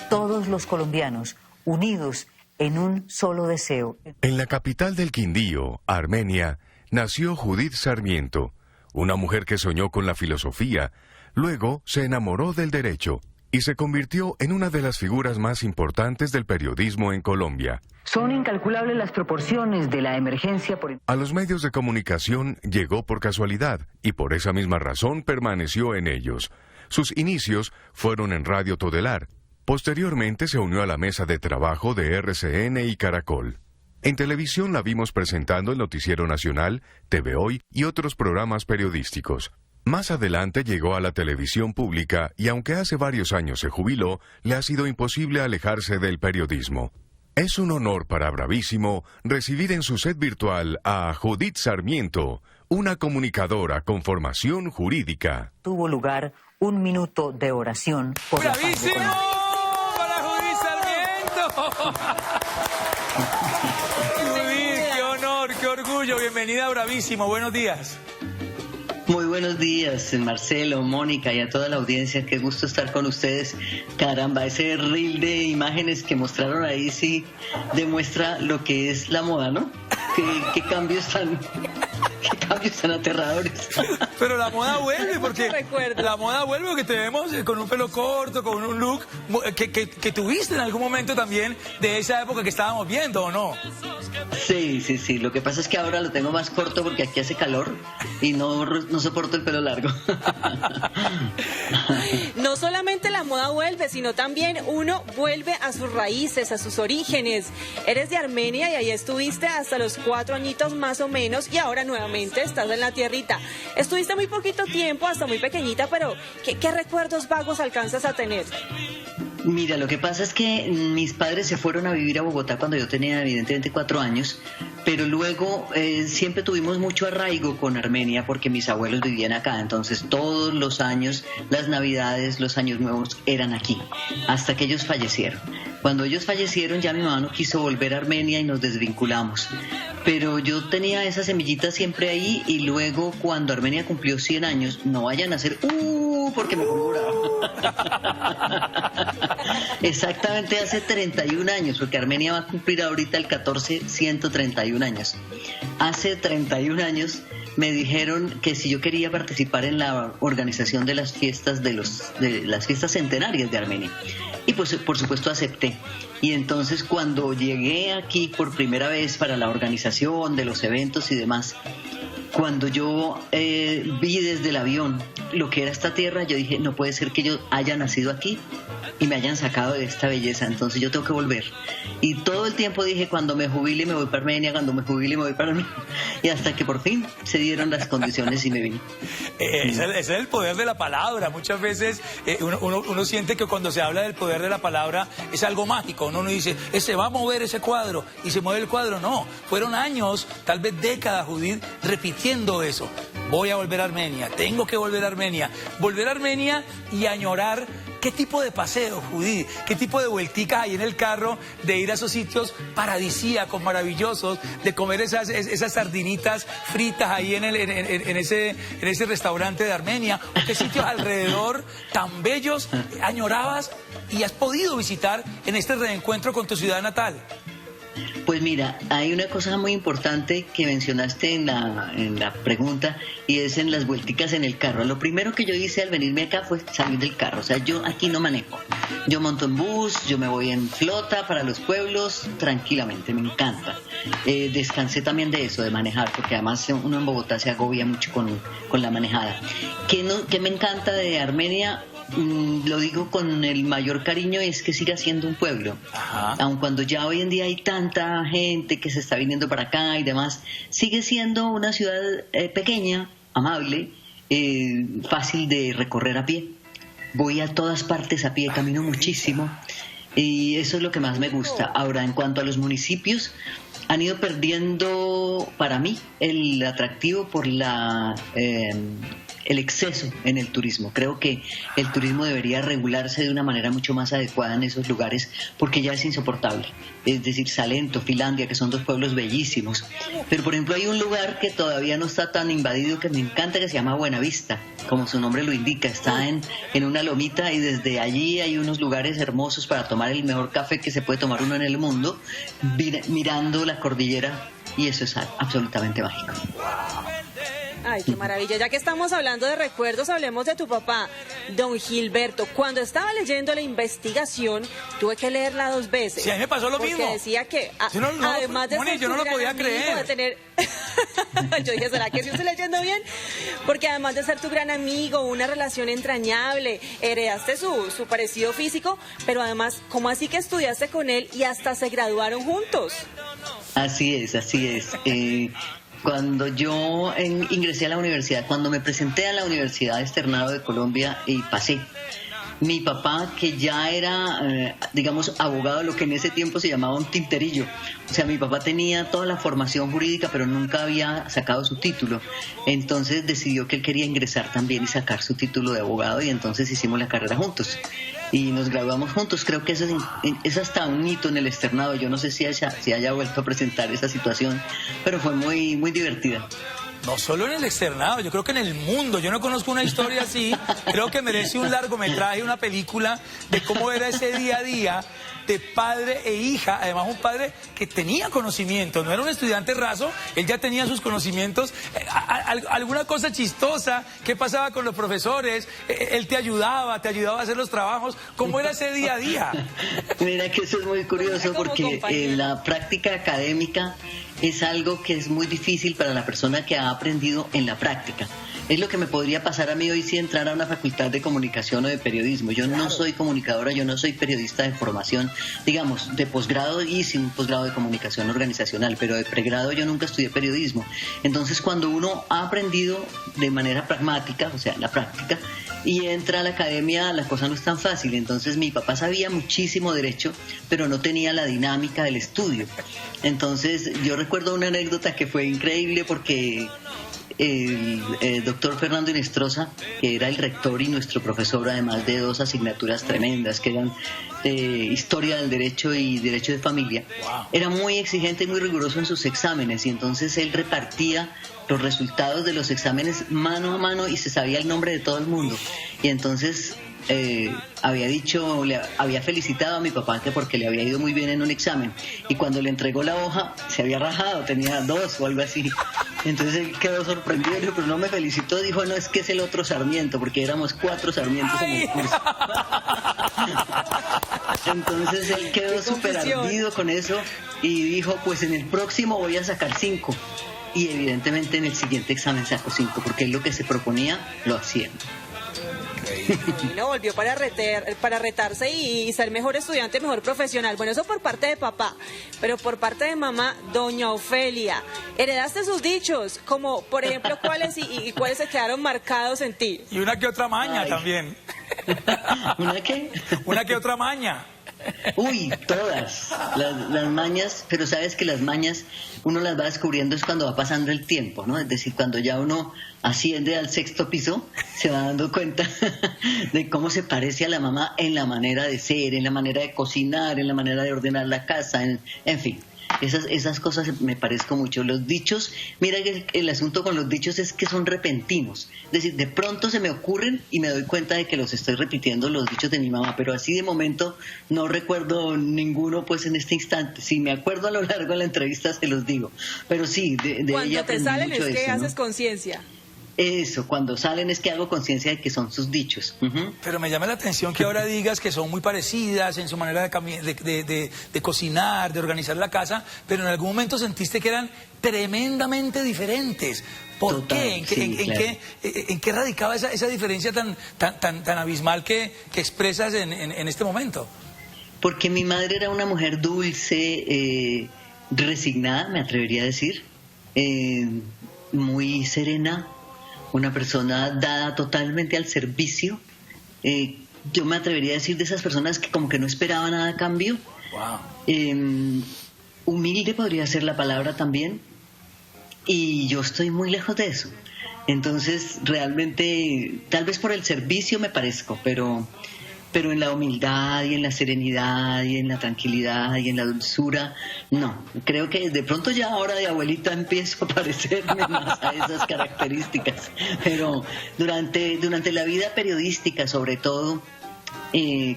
todos los colombianos, unidos en un solo deseo. En la capital del Quindío, Armenia, nació Judith Sarmiento, una mujer que soñó con la filosofía, luego se enamoró del derecho y se convirtió en una de las figuras más importantes del periodismo en Colombia. Son incalculables las proporciones de la emergencia por... A los medios de comunicación llegó por casualidad y por esa misma razón permaneció en ellos. Sus inicios fueron en Radio Todelar. Posteriormente se unió a la mesa de trabajo de RCN y Caracol. En televisión la vimos presentando el Noticiero Nacional, TV Hoy y otros programas periodísticos. Más adelante llegó a la televisión pública y aunque hace varios años se jubiló, le ha sido imposible alejarse del periodismo. Es un honor para Bravísimo recibir en su set virtual a Judith Sarmiento, una comunicadora con formación jurídica. Tuvo lugar un minuto de oración por la paz de ¡Bravísimo! Colombia. ¡Para Judith Sarmiento! Judith, qué honor, qué orgullo. Bienvenida a Bravísimo. Buenos días. Muy buenos días, Marcelo, Mónica y a toda la audiencia. Qué gusto estar con ustedes. Caramba, ese reel de imágenes que mostraron ahí sí demuestra lo que es la moda, ¿no? Qué cambios tan aterradores. Pero la moda vuelve, porque la moda vuelve porque te vemos con un pelo corto, con un look que tuviste en algún momento también de esa época que estábamos viendo, ¿o no? Sí. Lo que pasa es que ahora lo tengo más corto porque aquí hace calor y no soporto el pelo largo. No solamente la moda vuelve, sino también uno vuelve a sus raíces, a sus orígenes. Eres de Armenia y ahí estuviste hasta los 4 añitos más o menos y ahora nuevamente estás en la tierrita. Estuviste muy poquito tiempo, hasta muy pequeñita, pero ¿qué recuerdos vagos alcanzas a tener? Mira, lo que pasa es que mis padres se fueron a vivir a Bogotá cuando yo tenía evidentemente 4 años, pero luego siempre tuvimos mucho arraigo con Armenia porque mis abuelos vivían acá, entonces todos los años, las Navidades, los Años Nuevos eran aquí, hasta que ellos fallecieron. Cuando ellos fallecieron ya mi mamá no quiso volver a Armenia y nos desvinculamos, pero yo tenía esa semillita siempre ahí y luego cuando Armenia cumplió 100 años, no vayan a hacer porque me pongo bravo. Exactamente hace 31 años, porque Armenia va a cumplir ahorita el 14, 131 años. Hace 31 años me dijeron que si yo quería participar en la organización de las fiestas de las fiestas centenarias de Armenia. Y pues por supuesto acepté. Y entonces cuando llegué aquí por primera vez para la organización de los eventos y demás, cuando yo vi desde el avión lo que era esta tierra, yo dije, no puede ser que yo haya nacido aquí y me hayan sacado de esta belleza, entonces yo tengo que volver. Y todo el tiempo dije, cuando me jubile me voy para Armenia, cuando me jubile me voy para Armenia. Y hasta que por fin se dieron las condiciones y me vine. Ese es el poder de la palabra. Muchas veces uno siente que cuando se habla del poder de la palabra es algo mágico. Uno dice, se va a mover ese cuadro y se mueve el cuadro. No, fueron años, tal vez décadas, Judith, repitiendo eso. Voy a volver a Armenia, tengo que volver a Armenia. Volver a Armenia y añorar. ¿Qué tipo de paseo, Judith? ¿Qué tipo de vuelticas hay en el carro de ir a esos sitios paradisíacos, maravillosos, de comer esas sardinitas fritas ahí en ese restaurante de Armenia? ¿O qué sitios alrededor tan bellos añorabas y has podido visitar en este reencuentro con tu ciudad natal? Pues mira, hay una cosa muy importante que mencionaste en la pregunta y es en las vuelticas en el carro. Lo primero que yo hice al venirme acá fue salir del carro, o sea, yo aquí no manejo. Yo monto en bus, yo me voy en flota para los pueblos tranquilamente, me encanta. Descansé también de eso, de manejar, porque además uno en Bogotá se agobia mucho con la manejada. ¿Qué me encanta de Armenia? Lo digo con el mayor cariño, es que siga siendo un pueblo. Ajá. Aun cuando ya hoy en día hay tanta gente que se está viniendo para acá y demás, sigue siendo una ciudad pequeña, amable, fácil de recorrer a pie. Voy a todas partes a pie, camino muchísimo y eso es lo que más me gusta. Ahora, en cuanto a los municipios, han ido perdiendo para mí el atractivo por la el exceso en el turismo. Creo que el turismo debería regularse de una manera mucho más adecuada en esos lugares porque ya es insoportable. Es decir, Salento, Finlandia, que son dos pueblos bellísimos. Pero, por ejemplo, hay un lugar que todavía no está tan invadido que me encanta, que se llama Buenavista, como su nombre lo indica. Está en una lomita y desde allí hay unos lugares hermosos para tomar el mejor café que se puede tomar uno en el mundo, mirando la cordillera, y eso es absolutamente mágico. Ay, qué maravilla. Ya que estamos hablando de recuerdos, hablemos de tu papá, don Gilberto. Cuando estaba leyendo la investigación, tuve que leerla 2 veces. Sí, a mí me pasó lo mismo. Porque decía que, además de ser yo no lo podía creer. Yo dije, ¿será que sí estoy leyendo bien? Porque además de ser tu gran amigo, una relación entrañable, heredaste su parecido físico, pero además, ¿cómo así que estudiaste con él y hasta se graduaron juntos? Así es, así es. Cuando yo ingresé a la universidad, cuando me presenté a la Universidad Externado de Colombia y pasé, mi papá, que ya era, digamos, abogado, lo que en ese tiempo se llamaba un tinterillo. O sea, mi papá tenía toda la formación jurídica, pero nunca había sacado su título. Entonces decidió que él quería ingresar también y sacar su título de abogado, y entonces hicimos la carrera juntos. Y nos graduamos juntos. Creo que eso es hasta un hito en el externado. Yo no sé si haya vuelto a presentar esa situación, pero fue muy, muy divertida. No solo en el externado, yo creo que en el mundo. Yo no conozco una historia así. Creo que merece un largometraje, una película de cómo era ese día a día de padre e hija. Además, un padre que tenía conocimiento, no era un estudiante raso, él ya tenía sus conocimientos. Alguna cosa chistosa, ¿qué pasaba con los profesores? Él te ayudaba a hacer los trabajos. ¿Cómo era ese día a día? Mira que eso es muy curioso porque la práctica académica es algo que es muy difícil para la persona que ha aprendido en la práctica. Es lo que me podría pasar a mí hoy si entrara a una facultad de comunicación o de periodismo. Yo no soy comunicadora, yo no soy periodista de formación, digamos, de posgrado, hice un posgrado de comunicación organizacional, pero de pregrado yo nunca estudié periodismo. Entonces, cuando uno ha aprendido de manera pragmática, o sea, en la práctica, y entra a la academia, la cosa no es tan fácil. Entonces, mi papá sabía muchísimo derecho, pero no tenía la dinámica del estudio. Entonces, yo recuerdo una anécdota que fue increíble porque el doctor Fernando Inestrosa, que era el rector y nuestro profesor, además de 2 asignaturas tremendas que eran Historia del Derecho y Derecho de Familia, era muy exigente y muy riguroso en sus exámenes, y entonces él repartía los resultados de los exámenes mano a mano y se sabía el nombre de todo el mundo. Y entonces había felicitado a mi papá que porque le había ido muy bien en un examen, y cuando le entregó la hoja se había rajado, tenía 2 o algo así. Entonces él quedó sorprendido, dijo, pero no me felicitó, dijo, no, es que es el otro Sarmiento, porque éramos 4 Sarmientos en el curso. Entonces él quedó súper ardido con eso y dijo, pues en el próximo voy a sacar 5. Y evidentemente en el siguiente examen sacó 5, porque él lo que se proponía lo hacía. No, volvió para retarse y ser mejor estudiante, mejor profesional. Bueno, eso por parte de papá, pero por parte de mamá, doña Ofelia, heredaste sus dichos, como por ejemplo cuáles y cuáles se quedaron marcados en ti. Y una que otra maña también. ¿Una qué? Una que otra maña. Uy, todas las mañas, pero sabes que las mañas uno las va descubriendo es cuando va pasando el tiempo, ¿no? Es decir, cuando ya uno asciende al 6º piso, se va dando cuenta de cómo se parece a la mamá en la manera de ser, en la manera de cocinar, en la manera de ordenar la casa, en fin. Esas cosas me parezco mucho. Los dichos, mira que el asunto con los dichos es que son repentinos. Es decir, de pronto se me ocurren y me doy cuenta de que los estoy repitiendo, los dichos de mi mamá, pero así de momento no recuerdo ninguno pues en este instante. Si me acuerdo a lo largo de la entrevista se los digo. Pero sí, de ella aprendí mucho. Cuando te salen es que haces conciencia. Eso, cuando salen es que hago conciencia de que son sus dichos. Pero me llama la atención que ahora digas que son muy parecidas en su manera de cocinar, de organizar la casa, pero en algún momento sentiste que eran tremendamente diferentes. ¿Por qué? ¿En qué radicaba esa diferencia tan abismal que expresas en este momento? Porque mi madre era una mujer dulce, resignada, me atrevería a decir, muy serena, una persona dada totalmente al servicio. Yo me atrevería a decir de esas personas que como que no esperaba nada a cambio. Wow. Humilde podría ser la palabra también. Y yo estoy muy lejos de eso. Entonces, realmente, tal vez por el servicio me parezco, pero en la humildad y en la serenidad y en la tranquilidad y en la dulzura, no. Creo que de pronto ya ahora de abuelita empiezo a parecerme más a esas características. Pero durante la vida periodística, sobre todo,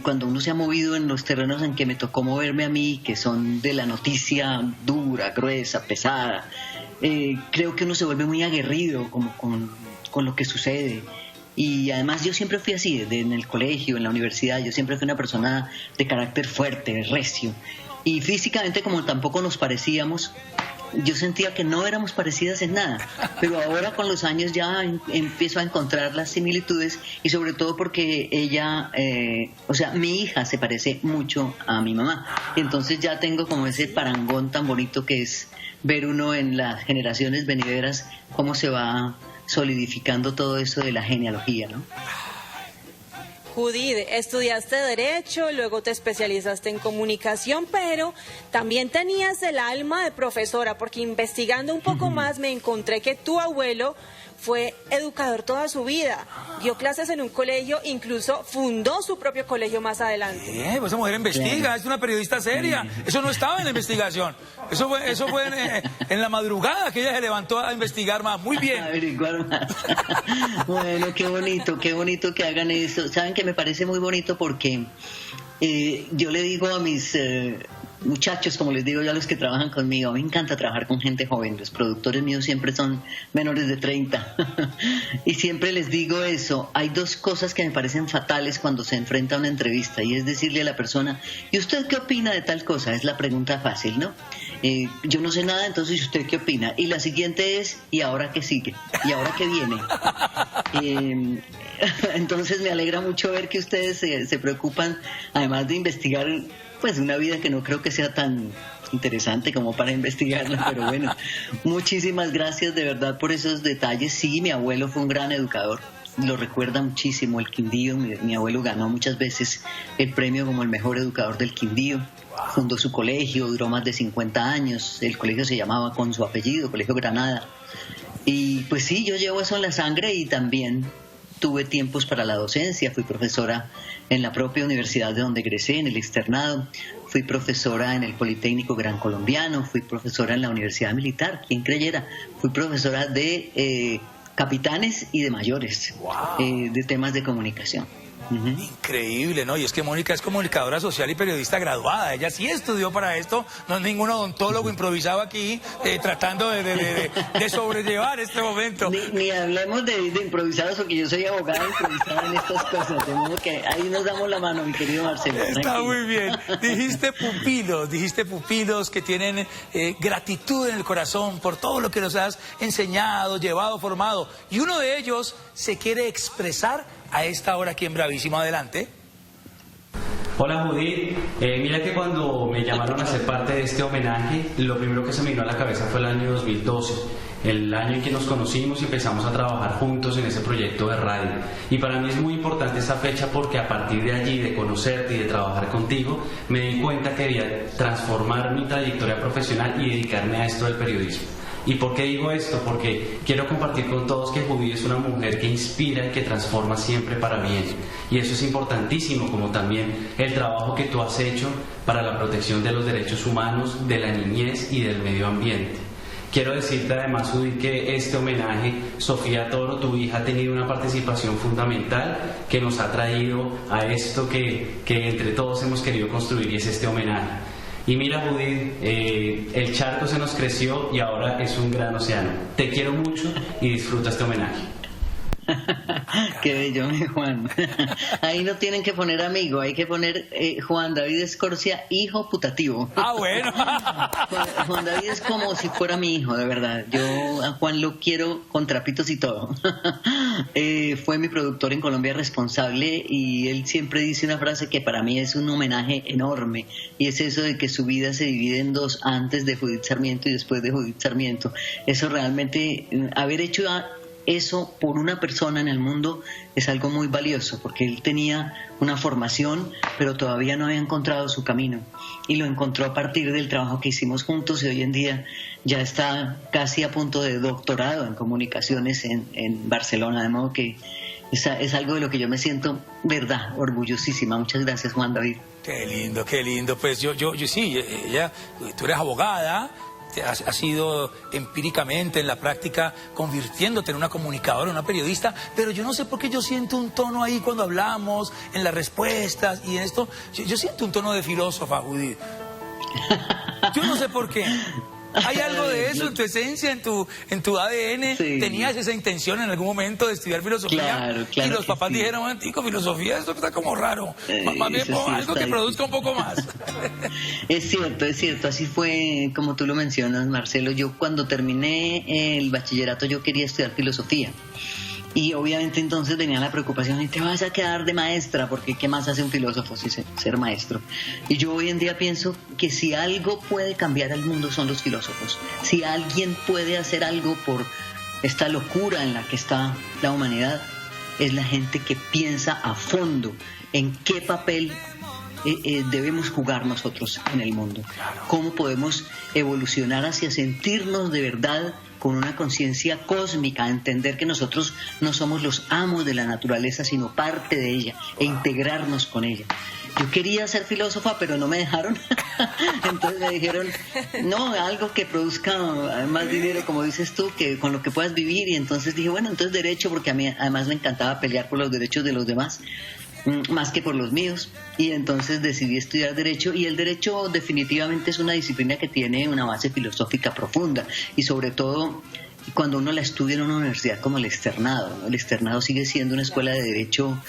cuando uno se ha movido en los terrenos en que me tocó moverme a mí, que son de la noticia dura, gruesa, pesada, creo que uno se vuelve muy aguerrido como con lo que sucede. Y además yo siempre fui así, en el colegio, en la universidad, yo siempre fui una persona de carácter fuerte, recio. Y físicamente, como tampoco nos parecíamos, yo sentía que no éramos parecidas en nada. Pero ahora con los años ya empiezo a encontrar las similitudes, y sobre todo porque ella, mi hija se parece mucho a mi mamá. Entonces ya tengo como ese parangón tan bonito que es ver uno en las generaciones venideras cómo se va solidificando todo eso de la genealogía, ¿no? Judith, estudiaste Derecho, luego te especializaste en Comunicación, pero también tenías el alma de profesora, porque investigando un poco más me encontré que tu abuelo fue educador toda su vida, dio clases en un colegio, incluso fundó su propio colegio más adelante. Pues esa mujer investiga, es una periodista seria. Eso no estaba en la investigación. Eso fue en la madrugada que ella se levantó a investigar más. Muy bien. Averiguar más. Bueno, qué bonito que hagan eso. Saben que me parece muy bonito porque yo le digo a mis muchachos, como les digo yo a los que trabajan conmigo, me encanta trabajar con gente joven. Los productores míos siempre son menores de 30 y siempre les digo eso. Hay dos cosas que me parecen fatales cuando se enfrenta a una entrevista, y es decirle a la persona: ¿y usted qué opina de tal cosa? Es la pregunta fácil, ¿no? Yo no sé nada, entonces ¿usted qué opina? Y la siguiente es: ¿y ahora qué sigue? ¿Y ahora qué viene? Entonces me alegra mucho ver que ustedes se preocupan, además de investigar, pues una vida que no creo que sea tan interesante como para investigarla, pero bueno, muchísimas gracias de verdad por esos detalles. Sí, mi abuelo fue un gran educador, lo recuerda muchísimo el Quindío. Mi abuelo ganó muchas veces el premio como el mejor educador del Quindío. Fundó su colegio, duró más de 50 años, el colegio se llamaba con su apellido, Colegio Granada. Y pues sí, yo llevo eso en la sangre, y también tuve tiempos para la docencia. Fui profesora en la propia universidad de donde egresé, en el externado. Fui profesora en el Politécnico Gran Colombiano. Fui profesora en la Universidad Militar, quien creyera. Fui profesora de capitanes y de mayores, de temas de comunicación. Increíble, ¿no? Y es que Mónica es comunicadora social y periodista graduada. Ella sí estudió para esto, no es ningún odontólogo improvisado aquí tratando de sobrellevar este momento. Ni hablemos de improvisados, porque yo soy abogada improvisada en estas cosas, de modo que ahí nos damos la mano, mi querido Marcelo. Está muy bien. Dijiste pupilos que tienen gratitud en el corazón por todo lo que nos has enseñado, llevado, formado. Y uno de ellos se quiere expresar a esta hora aquí en Bravísimo. Adelante. Hola Judith, mira que cuando me llamaron a ser parte de este homenaje, lo primero que se me vino a la cabeza fue el año 2012, el año en que nos conocimos y empezamos a trabajar juntos en ese proyecto de radio. Y para mí es muy importante esa fecha porque a partir de allí, de conocerte y de trabajar contigo, me di cuenta que quería transformar mi trayectoria profesional y dedicarme a esto del periodismo. ¿Y por qué digo esto? Porque quiero compartir con todos que Judith es una mujer que inspira y que transforma siempre para bien. Y eso es importantísimo, como también el trabajo que tú has hecho para la protección de los derechos humanos, de la niñez y del medio ambiente. Quiero decirte además, Judith, que este homenaje, Sofía Toro, tu hija, ha tenido una participación fundamental que nos ha traído a esto que entre todos hemos querido construir, y es este homenaje. Y mira, Judith, el charco se nos creció y ahora es un gran océano. Te quiero mucho y disfruta este homenaje. Qué bello, mi Juan. Ahí no tienen que poner amigo, hay que poner Juan David Escorcia, hijo putativo. Bueno. Juan David es como si fuera mi hijo, de verdad. Yo a Juan lo quiero con trapitos y todo. Fue mi productor en Colombia Responsable, y él siempre dice una frase que para mí es un homenaje enorme, y es eso de que su vida se divide en dos: antes de Judith Sarmiento y después de Judith Sarmiento. Eso realmente, haber hecho eso por una persona en el mundo es algo muy valioso, porque él tenía una formación, pero todavía no había encontrado su camino, y lo encontró a partir del trabajo que hicimos juntos, y hoy en día ya está casi a punto de doctorado en comunicaciones en Barcelona, de modo que es algo de lo que yo me siento, verdad, orgullosísima. Muchas gracias, Juan David. Qué lindo, qué lindo. Pues yo sí, tú eres abogada, has ido empíricamente en la práctica convirtiéndote en una comunicadora, una periodista, pero yo no sé por qué yo siento un tono ahí cuando hablamos, en las respuestas y en esto, yo siento un tono de filósofa, Judith. Yo no sé por qué. ¿Hay algo de eso en tu esencia, en tu ADN? Sí. ¿Tenías esa intención en algún momento de estudiar filosofía? Claro, y los papás sí. dijeron, Antico, filosofía, esto está como raro. Más bien pon algo que produzca un poco más. Es cierto, así fue como tú lo mencionas, Marcelo. Yo cuando terminé el bachillerato yo quería estudiar filosofía. Y obviamente entonces venía la preocupación, y te vas a quedar de maestra, porque ¿qué más hace un filósofo si ser maestro? Y yo hoy en día pienso que si algo puede cambiar el mundo son los filósofos. Si alguien puede hacer algo por esta locura en la que está la humanidad, es la gente que piensa a fondo en qué papel debemos jugar nosotros en el mundo. Cómo podemos evolucionar hacia sentirnos de verdad con una conciencia cósmica, entender que nosotros no somos los amos de la naturaleza, sino parte de ella, e integrarnos con ella. Yo quería ser filósofa, pero no me dejaron. Entonces me dijeron, no, algo que produzca más dinero, como dices tú, que con lo que puedas vivir. Y entonces dije, bueno, entonces derecho, porque a mí además me encantaba pelear por los derechos de los demás, más que por los míos. Y entonces decidí estudiar derecho, y el derecho definitivamente es una disciplina que tiene una base filosófica profunda, y sobre todo cuando uno la estudia en una universidad como el Externado, ¿no? El Externado sigue siendo una escuela de derecho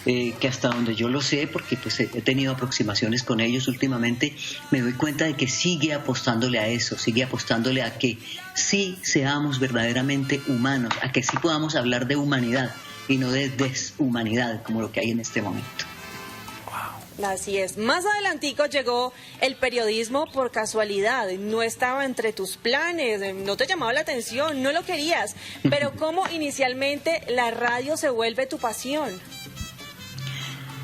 que hasta donde yo lo sé, porque pues he tenido aproximaciones con ellos últimamente, me doy cuenta de que sigue apostándole a eso, sigue apostándole a que sí seamos verdaderamente humanos, a que sí podamos hablar de humanidad y no de deshumanidad como lo que hay en este momento. Así es. Más adelantico llegó el periodismo por casualidad. No estaba entre tus planes, no te llamaba la atención, no lo querías. Pero ¿cómo inicialmente la radio se vuelve tu pasión?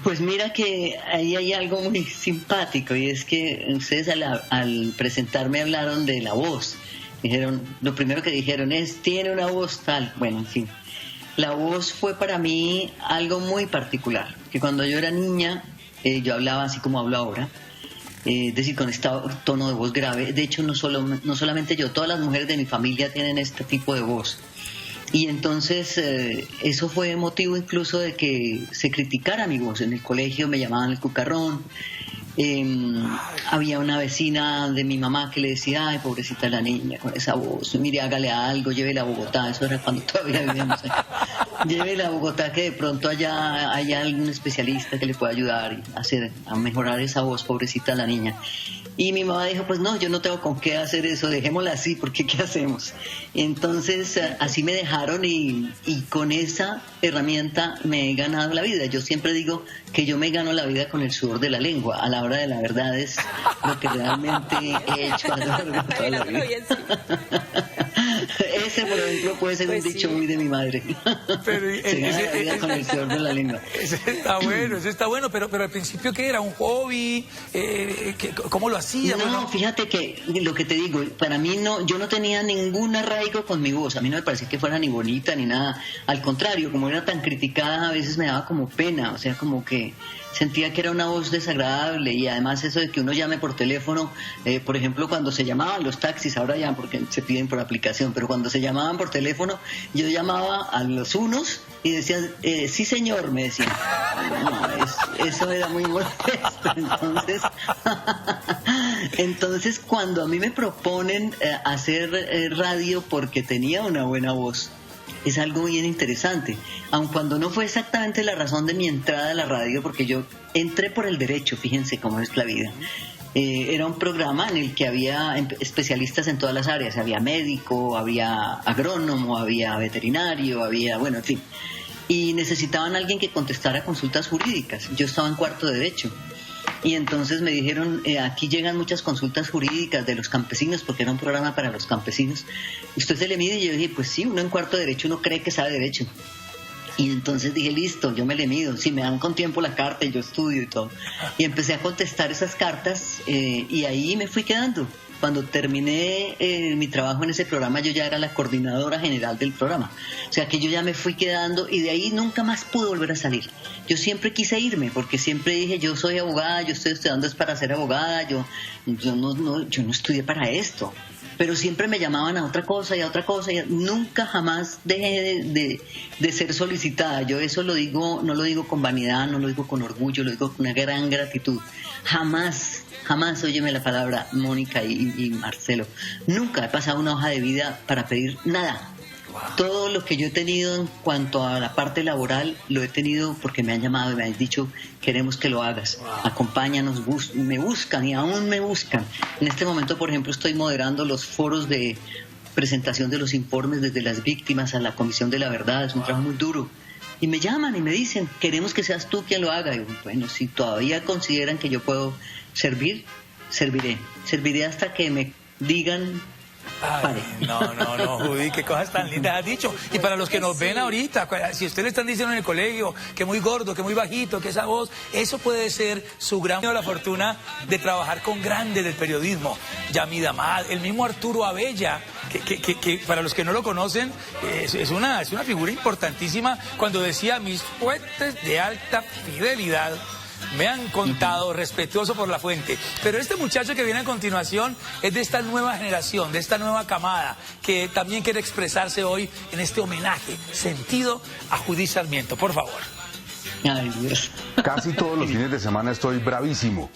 Pues mira que ahí hay algo muy simpático, y es que ustedes al presentarme hablaron de la voz. Dijeron, lo primero que dijeron es, tiene una voz tal. Bueno, en fin. La voz fue para mí algo muy particular, que cuando yo era niña yo hablaba así como hablo ahora, es decir, con este tono de voz grave. De hecho, no solamente yo, todas las mujeres de mi familia tienen este tipo de voz. Y entonces eso fue motivo incluso de que se criticara mi voz. En el colegio me llamaban el cucarrón. Había una vecina de mi mamá que le decía, ay, pobrecita la niña con esa voz, mire, hágale algo, llévela a Bogotá. Eso era cuando todavía vivíamos ahí. Llévela a Bogotá, que de pronto allá haya algún especialista que le pueda ayudar a mejorar esa voz, pobrecita la niña. Y mi mamá dijo, pues no, yo no tengo con qué hacer eso, dejémosla así, porque ¿qué hacemos? Entonces así me dejaron, y con esa herramienta me he ganado la vida. Yo siempre digo que yo me gano la vida con el sudor de la lengua. A la hora de la verdad es lo que realmente he hecho a lo largo de toda la vida. Ese, por ejemplo, puede ser un dicho muy de mi madre. Pero, se gana la vida con el sudor de la lengua. Ese está bueno, pero al principio, ¿qué era? ¿Un hobby? ¿Cómo lo hacía? No, fíjate que lo que te digo, para mí yo no tenía ningún arraigo con mi voz. A mí no me parecía que fuera ni bonita ni nada. Al contrario, como era tan criticada, a veces me daba como pena, o sea, como que sentía que era una voz desagradable. Y además eso de que uno llame por teléfono, por ejemplo, cuando se llamaban los taxis, ahora ya porque se piden por aplicación, pero cuando se llamaban por teléfono, yo llamaba a los unos y decían, sí señor, me decían. No, eso era muy molesto. Entonces cuando a mí me proponen hacer radio porque tenía una buena voz, es algo bien interesante, aun cuando no fue exactamente la razón de mi entrada a la radio, porque yo entré por el derecho, fíjense cómo es la vida. Era un programa en el que había especialistas en todas las áreas, había médico, había agrónomo, había veterinario, había, bueno, en fin, y necesitaban a alguien que contestara consultas jurídicas. Yo estaba en cuarto de derecho. y entonces me dijeron, aquí llegan muchas consultas jurídicas de los campesinos, porque era un programa para los campesinos. ¿Usted se le mide? Y yo dije, pues sí, uno en cuarto de derecho, uno cree que sabe derecho. Y entonces dije, listo, yo me le mido. Si me dan con tiempo la carta y yo estudio y todo. Y empecé a contestar esas cartas y ahí me fui quedando. Cuando terminé mi trabajo en ese programa, yo ya era la coordinadora general del programa. O sea que yo ya me fui quedando y de ahí nunca más pude volver a salir. Yo siempre quise irme porque siempre dije, yo soy abogada, yo estoy estudiando es para ser abogada, yo no estudié para esto. Pero siempre me llamaban a otra cosa y a otra cosa, y nunca jamás dejé de ser solicitada. Yo eso lo digo, no lo digo con vanidad, no lo digo con orgullo, lo digo con una gran gratitud. Jamás, óyeme la palabra, Mónica y Marcelo, nunca he pasado una hoja de vida para pedir nada. Todo lo que yo he tenido en cuanto a la parte laboral lo he tenido porque me han llamado y me han dicho, queremos que lo hagas, acompáñanos, me buscan y aún me buscan. En este momento, por ejemplo, estoy moderando los foros de presentación de los informes desde las víctimas a la Comisión de la Verdad, es un trabajo muy duro. Y me llaman y me dicen, queremos que seas tú quien lo haga. Y bueno, si todavía consideran que yo puedo servir, serviré hasta que me digan... Ay, no, Judy, qué cosas tan lindas has dicho. Y para los que nos ven ahorita, si ustedes le están diciendo en el colegio que muy gordo, que muy bajito, que esa voz, eso puede ser su gran la fortuna de trabajar con grandes del periodismo. Yamid Amad, el mismo Arturo Abella, que para los que no lo conocen, es una figura importantísima cuando decía mis fuentes de alta fidelidad me han contado, respetuoso por la fuente. Pero este muchacho que viene a continuación es de esta nueva generación, de esta nueva camada, que también quiere expresarse hoy en este homenaje sentido a Judy Sarmiento. Por favor. Ay, Dios. Casi todos los fines de semana estoy bravísimo.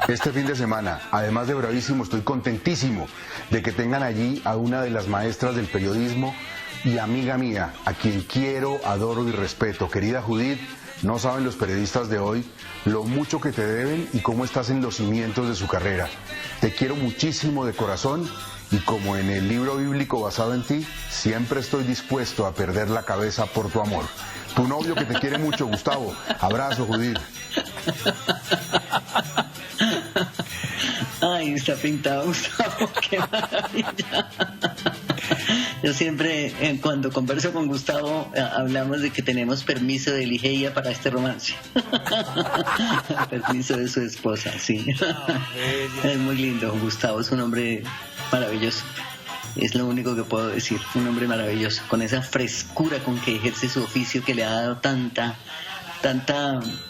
Este fin de semana, además de bravísimo, estoy contentísimo de que tengan allí a una de las maestras del periodismo y amiga mía, a quien quiero, adoro y respeto. Querida Judith, no saben los periodistas de hoy lo mucho que te deben y cómo estás en los cimientos de su carrera. Te quiero muchísimo de corazón y como en el libro bíblico basado en ti, siempre estoy dispuesto a perder la cabeza por tu amor. Tu novio que te quiere mucho, Gustavo. Abrazo, Judith. Ay, está pintado, Gustavo, qué maravilla. Yo siempre, cuando converso con Gustavo, hablamos de que tenemos permiso de Ligeia para este romance. Permiso de su esposa, sí. Es muy lindo, Gustavo es un hombre maravilloso. Es lo único que puedo decir, un hombre maravilloso, con esa frescura con que ejerce su oficio, que le ha dado tanta,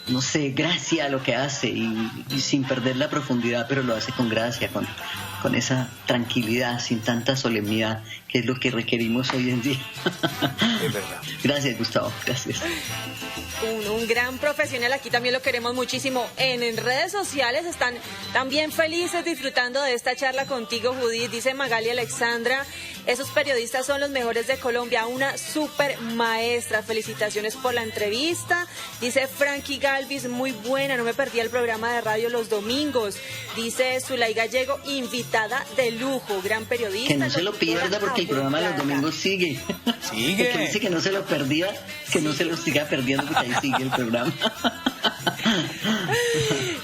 no sé, gracia a lo que hace y sin perder la profundidad, pero lo hace con gracia, con esa tranquilidad, sin tanta solemnidad, que es lo que requerimos hoy en día. Es verdad. Gracias, Gustavo, gracias. Un gran profesional, aquí también lo queremos muchísimo. En redes sociales están también felices disfrutando de esta charla contigo, Judith. Dice Magali Alexandra, esos periodistas son los mejores de Colombia, una super maestra, felicitaciones por la entrevista. Dice Frankie Galvis, muy buena, no me perdí el programa de radio los domingos. Dice Zulay Gallego, invitada de lujo, gran periodista. Que no se lo pierda porque el programa de los domingos sigue. Sigue. El que dice que no se lo perdía, que no se lo siga perdiendo porque ahí sigue el programa.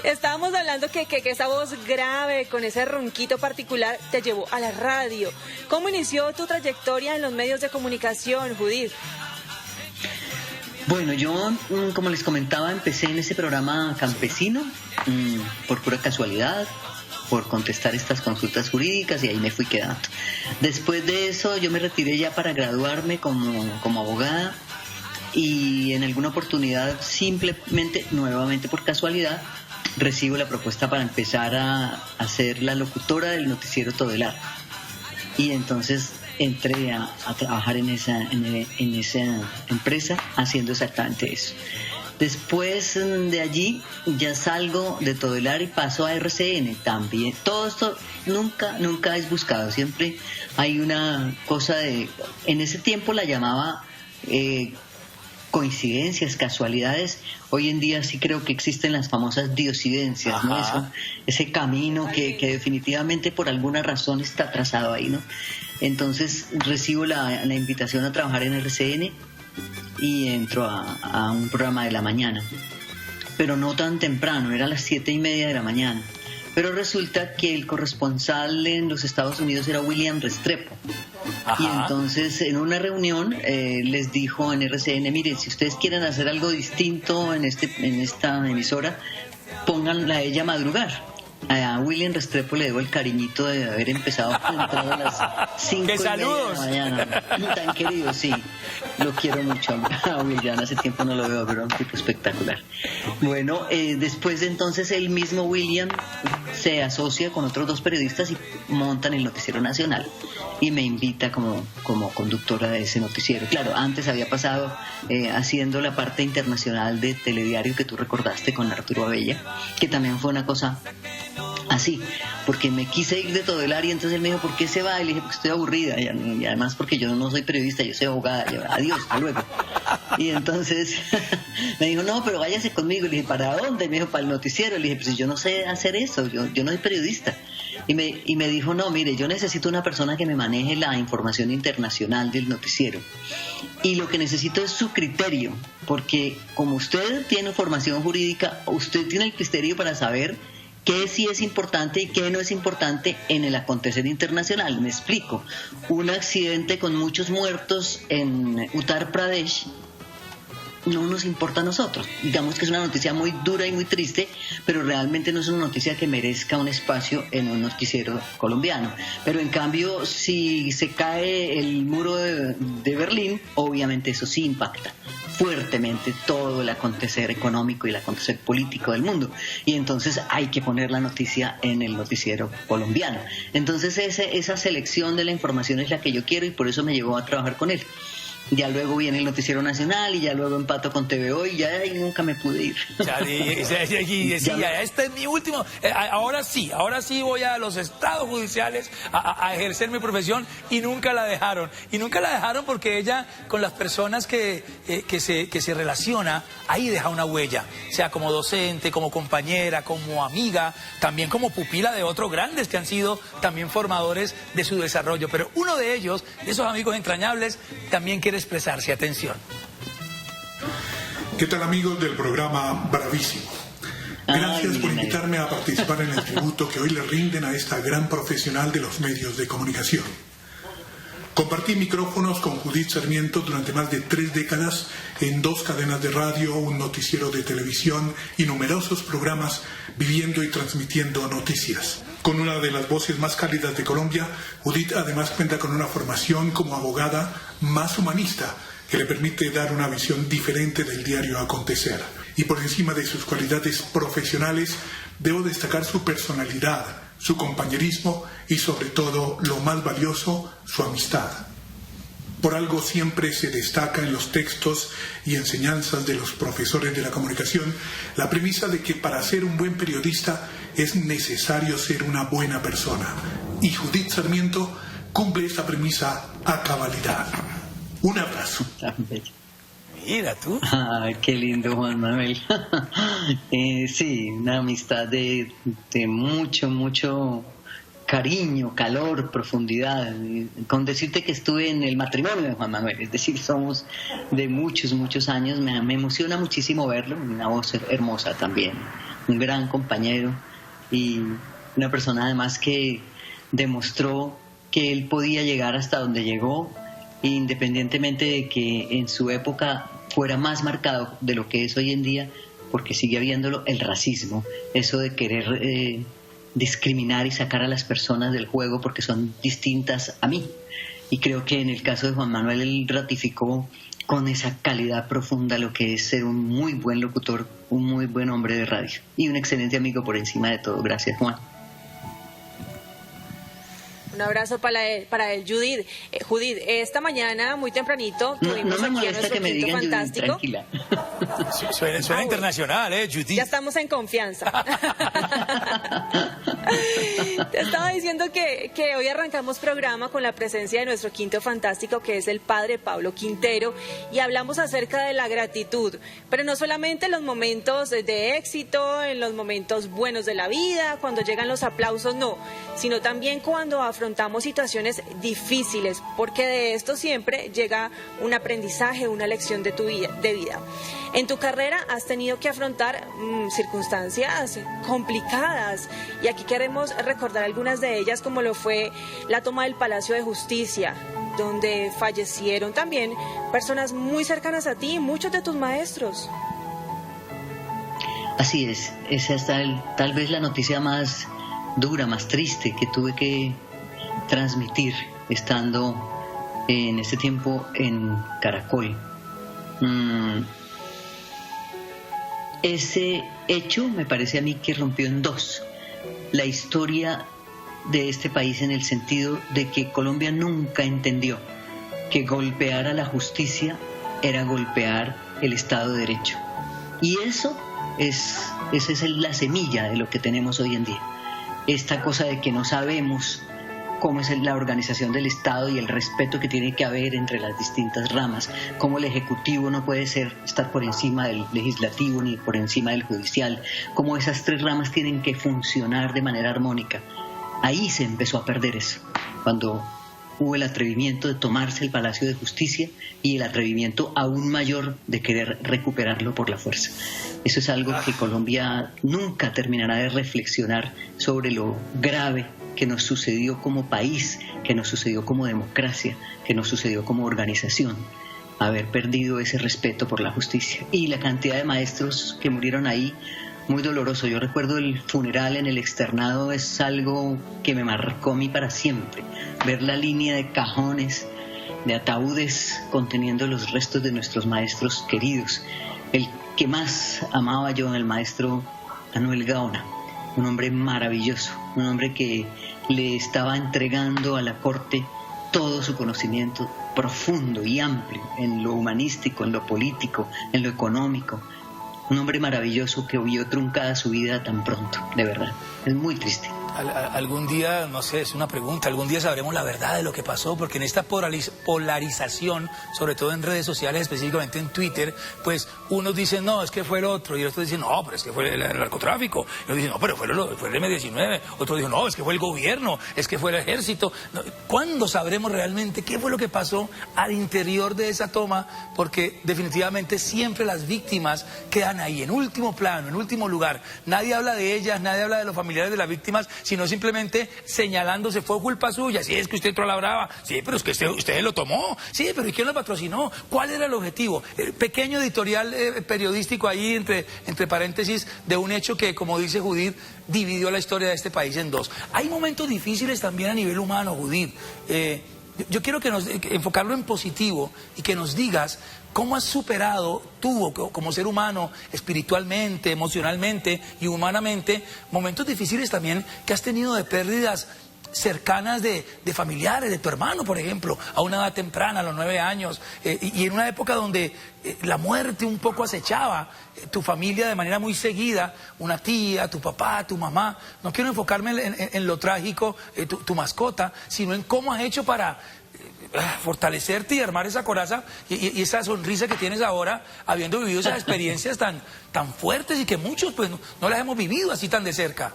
Estábamos hablando que esa voz grave, con ese ronquito particular, te llevó a la radio. ¿Cómo inició tu trayectoria en los medios de comunicación, Judith? Bueno, yo, como les comentaba, empecé en ese programa campesino, por pura casualidad, por contestar estas consultas jurídicas, y ahí me fui quedando. Después de eso yo me retiré ya para graduarme como abogada, y en alguna oportunidad, simplemente, nuevamente por casualidad, recibo la propuesta para empezar a ser la locutora del noticiero Todelar. Y entonces entré a trabajar en esa empresa haciendo exactamente eso. Después de allí ya salgo de Todelar y paso a RCN también. Todo esto nunca es buscado, siempre hay una cosa en ese tiempo la llamaba coincidencias, casualidades. Hoy en día sí creo que existen las famosas diosidencias, ¿no? Ese camino que definitivamente por alguna razón está trazado ahí, ¿no? Entonces recibo la invitación a trabajar en RCN y entro a un programa de la mañana. pero no tan temprano, era a las 7:30 de la mañana. Pero resulta que el corresponsal en los Estados Unidos era William Restrepo. Ajá. Y entonces en una reunión les dijo en RCN, miren, si ustedes quieren hacer algo distinto en esta emisora, pónganla a ella a madrugar. A William Restrepo le debo el cariñito de haber empezado a entrar a las 5:30 de la mañana. Tan querido, sí. Lo quiero mucho a William, hace tiempo no lo veo, pero un tipo espectacular. Bueno, después de entonces el mismo William se asocia con otros 2 periodistas y montan el Noticiero Nacional y me invita como conductora de ese noticiero. Claro, antes había pasado haciendo la parte internacional de Telediario que tú recordaste con Arturo Abella, que también fue una cosa así, porque me quise ir de todo el área, entonces él me dijo, ¿por qué se va? Y le dije, porque estoy aburrida, y además porque yo no soy periodista, yo soy abogada, y yo, adiós, hasta luego. Y entonces me dijo, no, pero váyase conmigo. Y le dije, ¿para dónde? Y me dijo, para el noticiero. Le dije, pues yo no sé hacer eso, yo no soy periodista. Y me dijo, no, mire, yo necesito una persona que me maneje la información internacional del noticiero. Y lo que necesito es su criterio, porque como usted tiene formación jurídica, usted tiene el criterio para saber qué sí es importante y qué no es importante en el acontecer internacional. Me explico. Un accidente con muchos muertos en Uttar Pradesh no nos importa a nosotros. Digamos que es una noticia muy dura y muy triste, pero realmente no es una noticia que merezca un espacio en un noticiero colombiano. Pero en cambio, si se cae el muro de Berlín, obviamente eso sí impacta fuertemente todo el acontecer económico y el acontecer político del mundo, y entonces hay que poner la noticia en el noticiero colombiano. Entonces esa selección de la información es la que yo quiero, y por eso me llevó a trabajar con él. Ya luego viene el Noticiero Nacional y ya luego empato con TVO y ya nunca me pude ir. Y decía, este es mi último, ahora sí voy a los estados judiciales a ejercer mi profesión, y nunca la dejaron. Y nunca la dejaron porque ella, con las personas que se relaciona, ahí deja una huella, sea como docente, como compañera, como amiga, también como pupila de otros grandes que han sido también formadores de su desarrollo. Pero uno de ellos, de esos amigos entrañables, también quiere expresarse. Atención. ¿Qué tal, amigos del programa Bravísimo? Gracias por invitarme a participar en el tributo que hoy le rinden a esta gran profesional de los medios de comunicación. Compartí micrófonos con Judith Sarmiento durante más de 3 décadas en 2 cadenas de radio, un noticiero de televisión y numerosos programas viviendo y transmitiendo noticias. Con una de las voces más cálidas de Colombia, Judith además cuenta con una formación como abogada más humanista que le permite dar una visión diferente del diario acontecer. Y por encima de sus cualidades profesionales, debo destacar su personalidad, su compañerismo y sobre todo, lo más valioso, su amistad. Por algo siempre se destaca en los textos y enseñanzas de los profesores de la comunicación la premisa de que para ser un buen periodista es necesario ser una buena persona. Y Judith Sarmiento cumple esta premisa a cabalidad. Un abrazo. Mira tú. Qué lindo, Juan Manuel. Sí, una amistad de mucho cariño, calor, profundidad. Con decirte que estuve en el matrimonio de Juan Manuel, es decir, somos de muchos años. Me emociona muchísimo verlo, una voz hermosa también, un gran compañero y una persona además que demostró que él podía llegar hasta donde llegó, independientemente de que en su época fuera más marcado de lo que es hoy en día, porque sigue habiéndolo, el racismo, eso de querer discriminar y sacar a las personas del juego porque son distintas a mí. Y creo que en el caso de Juan Manuel, él ratificó con esa calidad profunda lo que es ser un muy buen locutor, un muy buen hombre de radio y un excelente amigo por encima de todo. Gracias, Juan. Un abrazo para él, Judith. Judith, esta mañana, muy tempranito, tuvimos aquí a nuestro quinto fantástico. Tranquila. Suena internacional, Judith. Ya estamos en confianza. Te estaba diciendo diciendo que hoy arrancamos programa con la presencia de nuestro quinto fantástico, que es el padre Pablo Quintero, y hablamos acerca de la gratitud, pero no solamente en los momentos de éxito, en los momentos buenos de la vida, cuando llegan los aplausos, no, sino también cuando afrontamos situaciones difíciles, porque de esto siempre llega un aprendizaje, una lección de vida. En tu carrera has tenido que afrontar circunstancias complicadas, y aquí queremos recordar algunas de ellas, como lo fue la toma del Palacio de Justicia, donde fallecieron también personas muy cercanas a ti, muchos de tus maestros. Así es, esa es tal vez la noticia más dura, más triste que tuve que transmitir estando en este tiempo en Caracol. Ese hecho me parece a mí que rompió en dos la historia de este país, en el sentido de que Colombia nunca entendió que golpear a la justicia era golpear el Estado de Derecho. Y esa es la semilla de lo que tenemos hoy en día. Esta cosa de que no sabemos cómo es la organización del Estado y el respeto que tiene que haber entre las distintas ramas, cómo el Ejecutivo no puede estar por encima del Legislativo ni por encima del Judicial, cómo esas tres ramas tienen que funcionar de manera armónica. Ahí se empezó a perder eso, cuando hubo el atrevimiento de tomarse el Palacio de Justicia y el atrevimiento aún mayor de querer recuperarlo por la fuerza. Eso es algo que Colombia nunca terminará de reflexionar sobre lo grave que nos sucedió como país, que nos sucedió como democracia, que nos sucedió como organización, haber perdido ese respeto por la justicia. Y la cantidad de maestros que murieron ahí, muy doloroso. Yo recuerdo el funeral en el externado, es algo que me marcó a mí para siempre. Ver la línea de cajones, de ataúdes conteniendo los restos de nuestros maestros queridos. El que más amaba yo, el maestro Anuel Gaona, un hombre maravilloso, un hombre que le estaba entregando a la corte todo su conocimiento profundo y amplio en lo humanístico, en lo político, en lo económico. Un hombre maravilloso que vio truncada su vida tan pronto, de verdad. Es muy triste. Algún día, no sé, es una pregunta, algún día sabremos la verdad de lo que pasó, porque en esta polarización, sobre todo en redes sociales, específicamente en Twitter, pues unos dicen, no, es que fue el otro, y otros dicen, no, pero es que fue el narcotráfico, y otros dicen, no, pero fue el M-19, otros dicen, no, es que fue el gobierno, es que fue el ejército. ¿Cuándo sabremos realmente qué fue lo que pasó al interior de esa toma? Porque definitivamente siempre las víctimas quedan ahí, en último plano, en último lugar. Nadie habla de ellas, nadie habla de los familiares de las víctimas, sino simplemente señalándose, fue culpa suya, sí, es que usted entró a la brava, sí, pero es que usted lo tomó, sí, pero ¿y quién lo patrocinó? ¿Cuál era el objetivo? El pequeño editorial periodístico ahí, entre paréntesis, de un hecho que, como dice Judith, dividió la historia de este país en dos. Hay momentos difíciles también a nivel humano, Judith. Yo quiero enfocarlo en positivo y que nos digas cómo has superado tú como ser humano, espiritualmente, emocionalmente y humanamente, momentos difíciles también que has tenido de pérdidas cercanas de familiares, de tu hermano, por ejemplo, a una edad temprana, a los 9 años, y en una época donde la muerte un poco acechaba tu familia de manera muy seguida, una tía, tu papá, tu mamá. No quiero enfocarme en lo trágico, tu mascota, sino en cómo has hecho para fortalecerte y armar esa coraza y esa sonrisa que tienes ahora, habiendo vivido esas experiencias tan fuertes y que muchos pues no las hemos vivido así tan de cerca.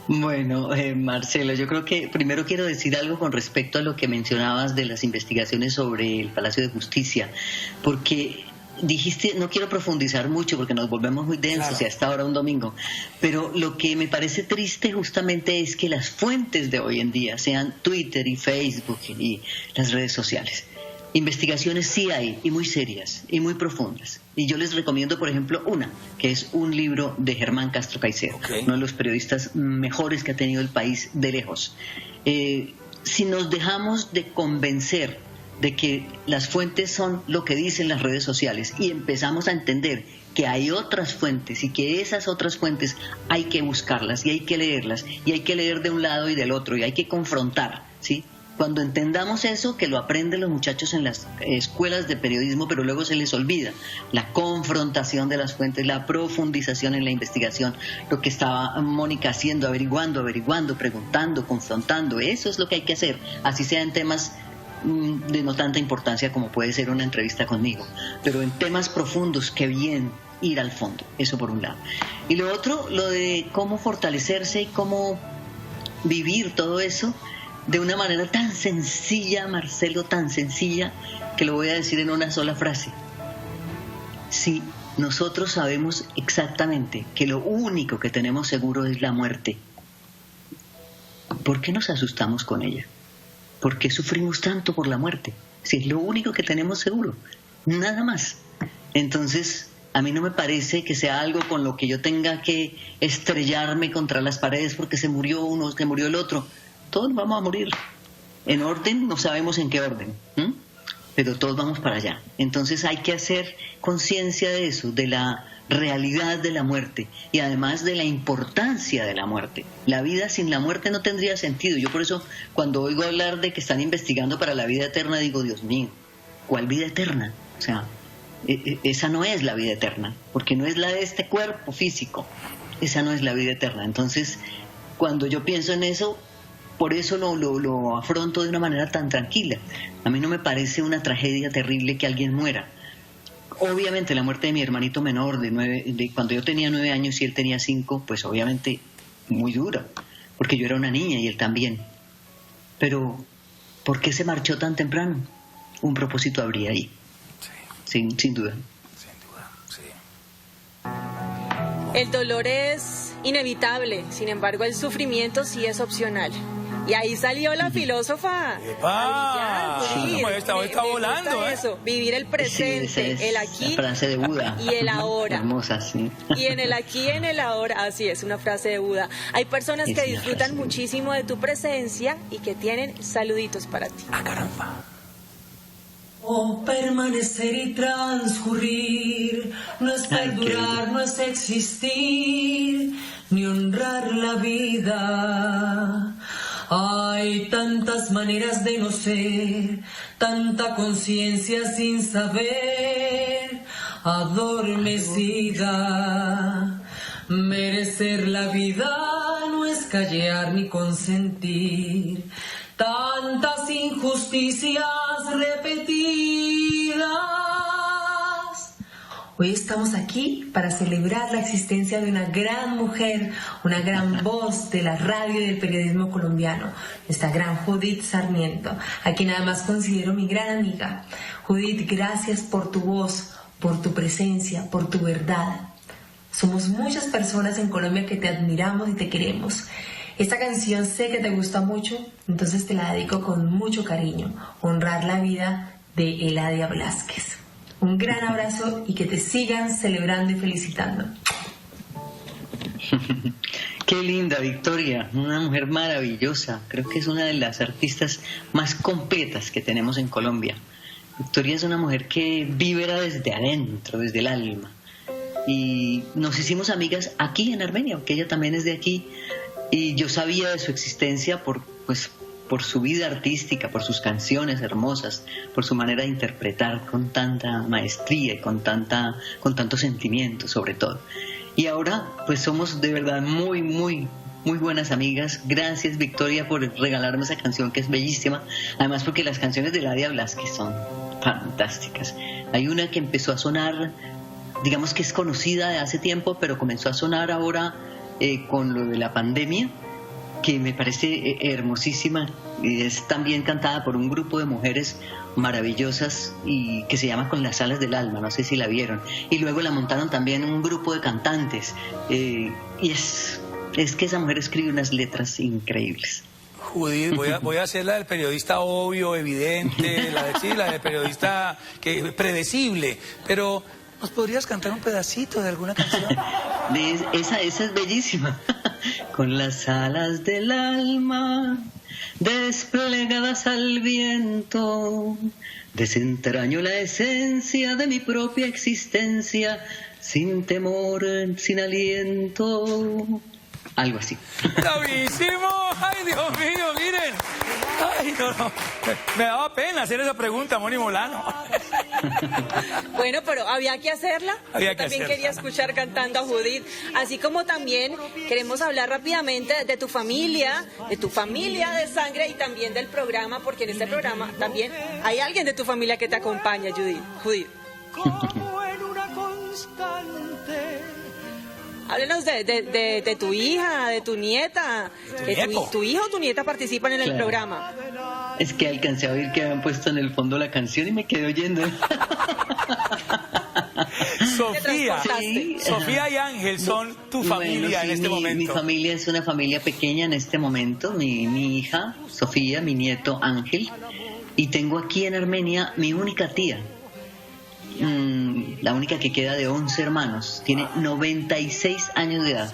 Bueno, Marcelo, yo creo que primero quiero decir algo con respecto a lo que mencionabas de las investigaciones sobre el Palacio de Justicia, porque dijiste, no quiero profundizar mucho porque nos volvemos muy densos, claro, y hasta ahora un domingo, pero lo que me parece triste justamente es que las fuentes de hoy en día sean Twitter y Facebook y las redes sociales. Investigaciones sí hay, y muy serias, y muy profundas. Y yo les recomiendo, por ejemplo, una, que es un libro de Germán Castro Caicedo, okay, uno de los periodistas mejores que ha tenido el país de lejos. Si nos dejamos de convencer de que las fuentes son lo que dicen las redes sociales y empezamos a entender que hay otras fuentes y que esas otras fuentes hay que buscarlas y hay que leerlas y hay que leer de un lado y del otro y hay que confrontar, ¿sí?, Cuando entendamos eso, que lo aprenden los muchachos en las escuelas de periodismo, pero luego se les olvida, la confrontación de las fuentes, la profundización en la investigación, lo que estaba Mónica haciendo, averiguando, preguntando, confrontando, eso es lo que hay que hacer, así sea en temas de no tanta importancia como puede ser una entrevista conmigo, pero en temas profundos, qué bien ir al fondo, eso por un lado. Y lo otro, lo de cómo fortalecerse y cómo vivir todo eso de una manera tan sencilla, Marcelo, tan sencilla, que lo voy a decir en una sola frase. Si nosotros sabemos exactamente que lo único que tenemos seguro es la muerte, ¿por qué nos asustamos con ella? ¿Por qué sufrimos tanto por la muerte? Si es lo único que tenemos seguro, nada más. Entonces, a mí no me parece que sea algo con lo que yo tenga que estrellarme contra las paredes porque se murió uno, que murió el otro. Todos vamos a morir. En orden, no sabemos en qué orden, pero todos vamos para allá. Entonces hay que hacer conciencia de eso, de la realidad de la muerte y además de la importancia de la muerte. La vida sin la muerte no tendría sentido. Yo por eso cuando oigo hablar de que están investigando para la vida eterna, digo, Dios mío, ¿cuál vida eterna? O sea, esa no es la vida eterna, porque no es la de este cuerpo físico. Esa no es la vida eterna. Entonces, cuando yo pienso en eso, por eso lo afronto de una manera tan tranquila. A mí no me parece una tragedia terrible que alguien muera. Obviamente la muerte de mi hermanito menor, de cuando yo tenía 9 años y él tenía 5, pues obviamente muy dura, porque yo era una niña y él también. Pero, ¿por qué se marchó tan temprano? Un propósito habría ahí, sin duda. El dolor es inevitable, sin embargo el sufrimiento sí es opcional. Y ahí salió la filósofa. ¡Epa! Sí, está volando, eso, vivir el presente, sí, el aquí la frase de Buda. Y el ahora. Hermosa, sí. Y en el aquí y en el ahora, así es, una frase de Buda. Hay personas que disfrutan muchísimo de tu presencia y que tienen saluditos para ti. ¡Ah, caramba! Oh, permanecer y transcurrir no es perdurar, no es existir, ni honrar la vida. Hay tantas maneras de no ser, tanta conciencia sin saber, adormecida. Merecer la vida no es callar ni consentir tantas injusticias repetidas. Hoy estamos aquí para celebrar la existencia de una gran mujer, una gran voz de la radio y del periodismo colombiano, nuestra gran Judith Sarmiento, a quien además considero mi gran amiga. Judith, gracias por tu voz, por tu presencia, por tu verdad. Somos muchas personas en Colombia que te admiramos y te queremos. Esta canción sé que te gusta mucho, entonces te la dedico con mucho cariño. Honrar la vida, de Eladia Blasquez. Un gran abrazo y que te sigan celebrando y felicitando. Qué linda, Victoria, una mujer maravillosa. Creo que es una de las artistas más completas que tenemos en Colombia. Victoria es una mujer que vibra desde adentro, desde el alma. Y nos hicimos amigas aquí en Armenia, porque ella también es de aquí. Y yo sabía de su existencia por su vida artística, por sus canciones hermosas, por su manera de interpretar con tanta maestría y con tanto sentimiento sobre todo. Y ahora pues somos de verdad muy, muy, muy buenas amigas. Gracias, Victoria, por regalarme esa canción que es bellísima. Además porque las canciones de Eladia Blasquez son fantásticas. Hay una que empezó a sonar, digamos que es conocida de hace tiempo, pero comenzó a sonar ahora con lo de la pandemia, que me parece hermosísima, y es también cantada por un grupo de mujeres maravillosas y que se llama Con las alas del alma, no sé si la vieron, y luego la montaron también un grupo de cantantes, y es que esa mujer escribe unas letras increíbles. Judith, voy a hacer la del periodista obvio, evidente, la del periodista predecible, pero ¿nos podrías cantar un pedacito de alguna canción? Esa es bellísima. Con las alas del alma desplegadas al viento, desentraño la esencia de mi propia existencia, sin temor, sin aliento. algo así. ¡Bravísimo! ¡Ay, Dios mío, miren! ¡Ay, no! Me daba pena hacer esa pregunta, Moni Molano. Bueno, pero había que hacerla. Había que también hacerla. quería escuchar cantando a Judith. Así como también queremos hablar rápidamente de tu familia de sangre y también del programa, porque en este programa también hay alguien de tu familia que te acompaña, Judith. Háblenos de tu hija, de tu nieta. ¿Tu hijo o tu nieta participan en el programa? Es que alcancé a oír que habían puesto en el fondo la canción y me quedé oyendo. Sofía y Ángel son tu familia en este momento. Mi familia es una familia pequeña en este momento. Mi hija, Sofía, mi nieto Ángel. Y tengo aquí en Armenia mi única tía. La única que queda de 11 hermanos. Tiene 96 años de edad.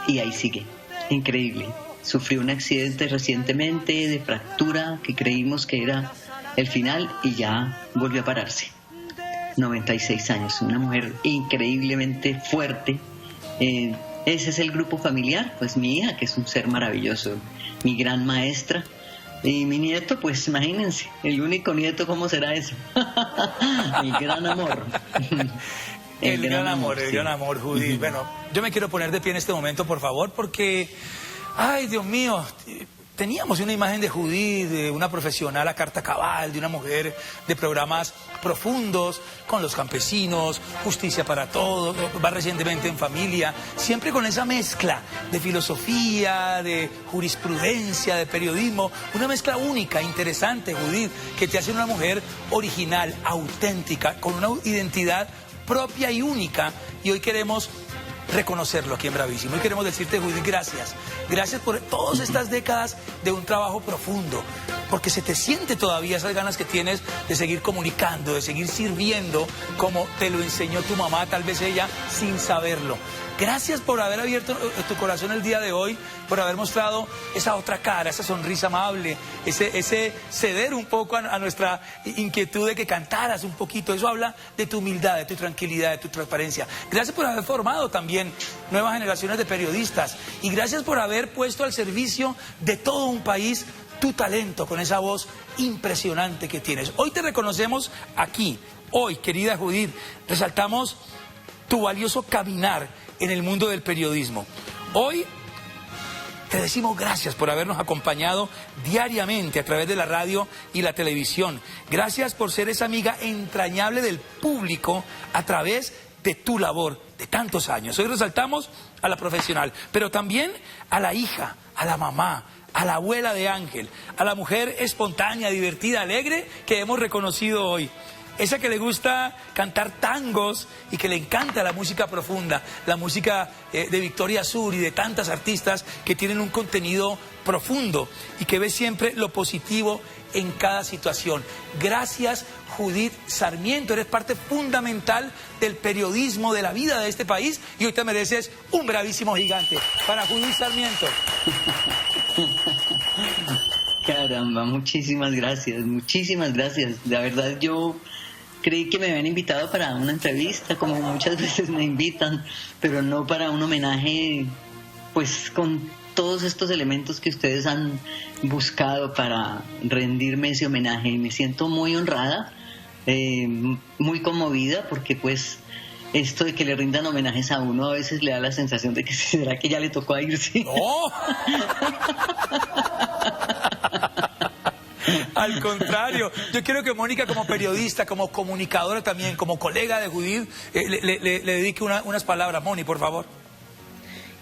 Y ahí sigue. Increíble. Sufrió un accidente recientemente de fractura que creímos que era el final y ya volvió a pararse. 96 años. Una mujer increíblemente fuerte. Ese es el grupo familiar. Pues mi hija, que es un ser maravilloso. Mi gran maestra. Y mi nieto, pues imagínense, el único nieto, ¿cómo será eso? El gran amor. El gran amor, Judith. Bueno, yo me quiero poner de pie en este momento, por favor, porque, ay, Dios mío, teníamos una imagen de Judith, de una profesional a carta cabal, de una mujer de programas profundos, con los campesinos, justicia para todos, va recientemente En Familia, siempre con esa mezcla de filosofía, de jurisprudencia, de periodismo, una mezcla única, interesante, Judith, que te hace una mujer original, auténtica, con una identidad propia y única, y hoy queremos reconocerlo aquí en Bravísimo. Y queremos decirte, Judith, gracias. Gracias por todas estas décadas de un trabajo profundo, porque se te siente todavía esas ganas que tienes de seguir comunicando, de seguir sirviendo, como te lo enseñó tu mamá, tal vez ella sin saberlo. Gracias por haber abierto tu corazón el día de hoy, por haber mostrado esa otra cara, esa sonrisa amable, ese ceder un poco a nuestra inquietud de que cantaras un poquito. Eso habla de tu humildad, de tu tranquilidad, de tu transparencia. Gracias por haber formado también nuevas generaciones de periodistas y gracias por haber puesto al servicio de todo un país tu talento con esa voz impresionante que tienes. Hoy te reconocemos aquí. Hoy, querida Judith, resaltamos tu valioso caminar en el mundo del periodismo. Hoy te decimos gracias por habernos acompañado diariamente a través de la radio y la televisión. Gracias por ser esa amiga entrañable del público a través de tu labor de tantos años. Hoy resaltamos a la profesional, pero también a la hija, a la mamá, a la abuela de Ángel, a la mujer espontánea, divertida, alegre que hemos reconocido hoy. Esa que le gusta cantar tangos y que le encanta la música profunda, la música de Victoria Sur y de tantas artistas que tienen un contenido profundo y que ve siempre lo positivo en cada situación. Gracias, Judith Sarmiento, eres parte fundamental del periodismo, de la vida de este país y hoy te mereces un bravísimo gigante para Judith Sarmiento. Caramba, muchísimas gracias. La verdad yo creí que me habían invitado para una entrevista, como muchas veces me invitan, pero no para un homenaje, pues con todos estos elementos que ustedes han buscado para rendirme ese homenaje. Y me siento muy honrada, muy conmovida, porque pues esto de que le rindan homenajes a uno a veces le da la sensación de que será que ya le tocó a irse. ¡Oh! Al contrario, yo quiero que Mónica, como periodista, como comunicadora también, como colega de Judith, le dedique unas palabras. Moni, por favor.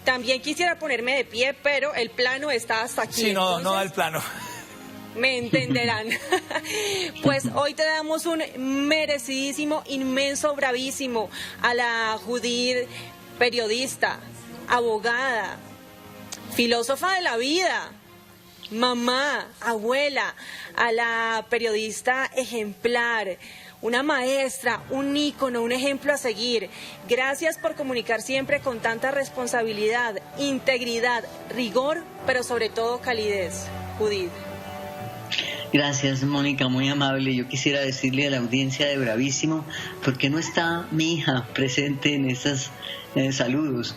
También quisiera ponerme de pie, pero el plano está hasta aquí. Sí, no da el plano. Me entenderán. Pues hoy te damos un merecidísimo, inmenso, bravísimo a la Judith, periodista, abogada, filósofa de la vida, mamá, abuela, a la periodista ejemplar, una maestra, un ícono, un ejemplo a seguir. Gracias por comunicar siempre con tanta responsabilidad, integridad, rigor, pero sobre todo calidez. Judith. Gracias, Mónica, muy amable. Yo quisiera decirle a la audiencia de Bravísimo, ¿por qué no está mi hija presente en Saludos.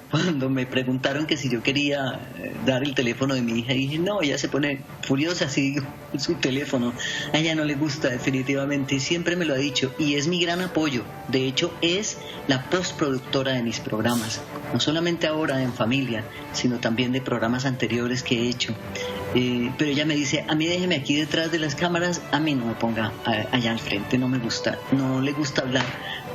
Cuando me preguntaron que si yo quería dar el teléfono de mi hija, dije, no, ella se pone furiosa si digo su teléfono. A ella no le gusta definitivamente, siempre me lo ha dicho, y es mi gran apoyo. De hecho, es la postproductora de mis programas, no solamente ahora en familia, sino también de programas anteriores que he hecho. Pero ella me dice, a mí déjeme aquí detrás de las cámaras, a mí no me ponga allá al frente, no me gusta, no le gusta hablar,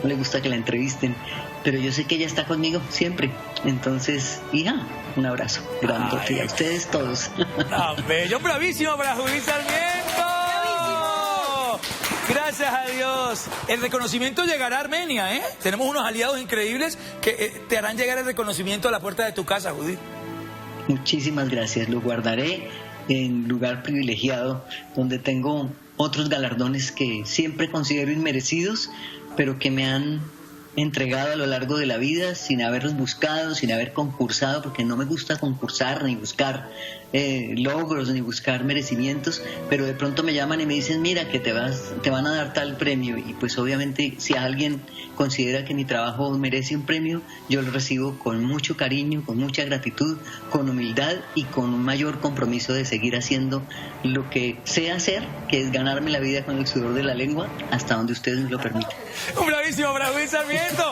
no le gusta que la entrevisten, pero yo sé que ella está conmigo siempre. Entonces, hija, un abrazo grandote. Y a ustedes todos. Bello, bravísimo para Judith Sarmiento. Gracias a Dios. El reconocimiento llegará a Armenia, ¿eh? Tenemos unos aliados increíbles que te harán llegar el reconocimiento a la puerta de tu casa, Judith. Muchísimas gracias. Lo guardaré en lugar privilegiado, donde tengo otros galardones que siempre considero inmerecidos, pero que me han entregado a lo largo de la vida sin haberlos buscado, sin haber concursado, porque no me gusta concursar ni buscar logros ni buscar merecimientos, pero de pronto me llaman y me dicen, mira que te van a dar tal premio, y pues obviamente si alguien considera que mi trabajo merece un premio, yo lo recibo con mucho cariño, con mucha gratitud, con humildad y con un mayor compromiso de seguir haciendo lo que sé hacer, que es ganarme la vida con el sudor de la lengua, hasta donde ustedes me lo permitan. Un bravísimo para Judith Sarmiento.